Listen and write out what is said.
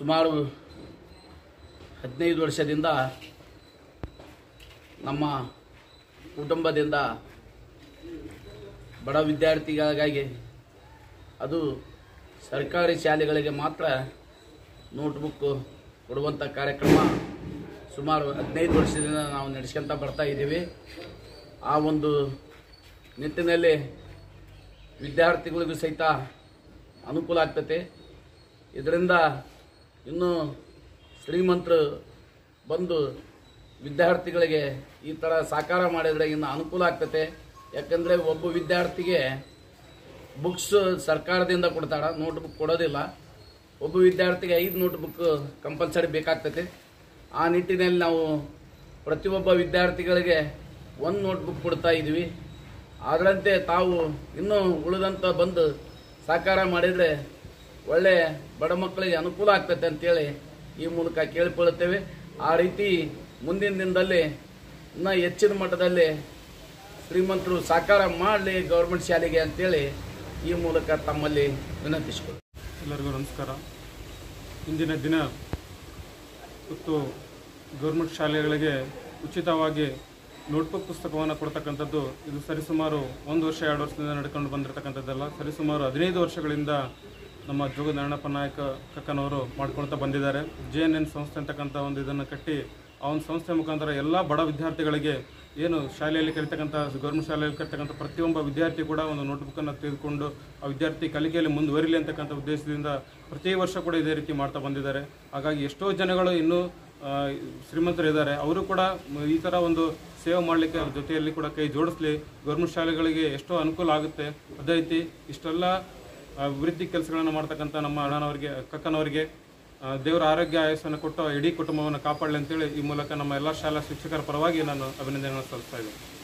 ಸುಮಾರು 15 ವರ್ಷದಿಂದ ನಮ್ಮ ಕುಟುಂಬದಿಂದ ಬಡ ವಿದ್ಯಾರ್ಥಿಗಳಿಗಾಗಿ ಅದು ಸರ್ಕಾರಿ ಶಾಲೆಗಳಿಗೆ ಮಾತ್ರ ನೋಟ್ಬುಕ್ ಕೊಡುವಂಥ ಕಾರ್ಯಕ್ರಮ ಸುಮಾರು 15 ವರ್ಷದಿಂದ ನಾವು ನಡೆಸ್ಕೊಂತ ಬರ್ತಾ ಇದ್ದೀವಿ. ಆ ಒಂದು ನಿಟ್ಟಿನಲ್ಲಿ ವಿದ್ಯಾರ್ಥಿಗಳಿಗೂ ಸಹಿತ ಅನುಕೂಲ ಆಗ್ತದೆ. ಇದರಿಂದ ಇನ್ನೂ ಶ್ರೀಮಂತರು ಬಂದು ವಿದ್ಯಾರ್ಥಿಗಳಿಗೆ ಈ ಥರ ಸಾಕಾರ ಮಾಡಿದರೆ ಇನ್ನು ಅನುಕೂಲ ಆಗ್ತದೆ. ಯಾಕಂದರೆ ಒಬ್ಬ ವಿದ್ಯಾರ್ಥಿಗೆ ಬುಕ್ಸ್ ಸರ್ಕಾರದಿಂದ ಕೊಡ್ತಾರ, ನೋಟ್ಬುಕ್ ಕೊಡೋದಿಲ್ಲ. ಒಬ್ಬ ವಿದ್ಯಾರ್ಥಿಗೆ 5 ನೋಟ್ಬುಕ್ ಕಂಪಲ್ಸರಿ ಬೇಕಾಗ್ತದೆ. ಆ ನಿಟ್ಟಿನಲ್ಲಿ ನಾವು ಪ್ರತಿಯೊಬ್ಬ ವಿದ್ಯಾರ್ಥಿಗಳಿಗೆ 1 ನೋಟ್ಬುಕ್ ಕೊಡ್ತಾ ಇದ್ದೀವಿ. ಅದರಂತೆ ತಾವು ಇನ್ನೂ ಉಳಿದಂಥ ಬಂದು ಸಾಕಾರ ಮಾಡಿದರೆ ಒಳ್ಳೆ ಬಡ ಮಕ್ಕಳಿಗೆ ಅನುಕೂಲ ಆಗ್ತದೆ ಅಂತೇಳಿ ಈ ಮೂಲಕ ಕೇಳಿಕೊಳ್ಳುತ್ತೇವೆ. ಆ ರೀತಿ ಮುಂದಿನ ದಿನದಲ್ಲಿ ಇನ್ನೂ ಹೆಚ್ಚಿನ ಮಟ್ಟದಲ್ಲಿ ಶ್ರೀಮಂತರು ಸಾಕಾರ ಮಾಡಲಿ ಗೌರ್ಮೆಂಟ್ ಶಾಲೆಗೆ ಅಂತೇಳಿ ಈ ಮೂಲಕ ತಮ್ಮಲ್ಲಿ ವಿನಂತಿಸಿಕೊಳ್ಳಿ. ಎಲ್ಲರಿಗೂ ನಮಸ್ಕಾರ. ಇಂದಿನ ದಿನ ಇವತ್ತು ಗೌರ್ಮೆಂಟ್ ಶಾಲೆಗಳಿಗೆ ಉಚಿತವಾಗಿ ನೋಟ್ಬುಕ್ ಪುಸ್ತಕವನ್ನು ಕೊಡ್ತಕ್ಕಂಥದ್ದು ಇದು ಸರಿಸುಮಾರು 1 ವರ್ಷ 2 ವರ್ಷದಿಂದ ನಡ್ಕೊಂಡು ಬಂದಿರತಕ್ಕಂಥದ್ದಲ್ಲ. ಸರಿಸುಮಾರು 15 ವರ್ಷಗಳಿಂದ ನಮ್ಮ ಜೋಗ ನಾರಾಯಣಪ್ಪ ನಾಯಕ ಕಕ್ಕನವರು ಮಾಡ್ಕೊಳ್ತಾ ಬಂದಿದ್ದಾರೆ. JNN ಸಂಸ್ಥೆ ಅಂತಕ್ಕಂಥ ಒಂದು ಇದನ್ನು ಕಟ್ಟಿ ಆ ಒಂದು ಸಂಸ್ಥೆ ಮುಖಾಂತರ ಎಲ್ಲ ಬಡ ವಿದ್ಯಾರ್ಥಿಗಳಿಗೆ ಏನು ಶಾಲೆಯಲ್ಲಿ ಕಲಿತಕ್ಕಂಥ ಗೌರ್ಮೆಂಟ್ ಶಾಲೆಯಲ್ಲಿ ಕಲಿತಕ್ಕಂಥ ಪ್ರತಿಯೊಬ್ಬ ವಿದ್ಯಾರ್ಥಿ ಕೂಡ ಒಂದು ನೋಟ್ಬುಕ್ಕನ್ನು ತೆಗೆದುಕೊಂಡು ಆ ವಿದ್ಯಾರ್ಥಿ ಕಲಿಕೆಯಲ್ಲಿ ಮುಂದುವರಿಲಿ ಅಂತಕ್ಕಂಥ ಉದ್ದೇಶದಿಂದ ಪ್ರತಿ ವರ್ಷ ಕೂಡ ಇದೇ ರೀತಿ ಮಾಡ್ತಾ ಬಂದಿದ್ದಾರೆ. ಹಾಗಾಗಿ ಎಷ್ಟೋ ಜನಗಳು ಇನ್ನೂ ಶ್ರೀಮಂತರಿದ್ದಾರೆ, ಅವರು ಕೂಡ ಈ ಥರ ಒಂದು ಸೇವೆ ಮಾಡಲಿಕ್ಕೆ ಅವ್ರ ಜೊತೆಯಲ್ಲಿ ಕೂಡ ಕೈ ಜೋಡಿಸ್ಲಿ. ಗೌರ್ಮೆಂಟ್ ಶಾಲೆಗಳಿಗೆ ಎಷ್ಟೋ ಅನುಕೂಲ ಆಗುತ್ತೆ. ಅದೇ ರೀತಿ ಇಷ್ಟೆಲ್ಲ ಅಭಿವೃದ್ಧಿ ಕೆಲಸಗಳನ್ನು ಮಾಡ್ತಕ್ಕಂಥ ನಮ್ಮ ಅಣ್ಣನವರಿಗೆ ಕಕ್ಕನವರಿಗೆ ದೇವರ ಆರೋಗ್ಯ ಆಯಸ್ಸನ್ನು ಕೊಟ್ಟು ಇಡೀ ಕುಟುಂಬವನ್ನು ಕಾಪಾಡಲಿ ಅಂತೇಳಿ ಈ ಮೂಲಕ ನಮ್ಮ ಎಲ್ಲ ಶಾಲಾ ಶಿಕ್ಷಕರ ಪರವಾಗಿ ನಾನು ಅಭಿನಂದನೆಗಳನ್ನು ಸಲ್ಲಿಸ್ತಾ ಇದ್ದೀನಿ.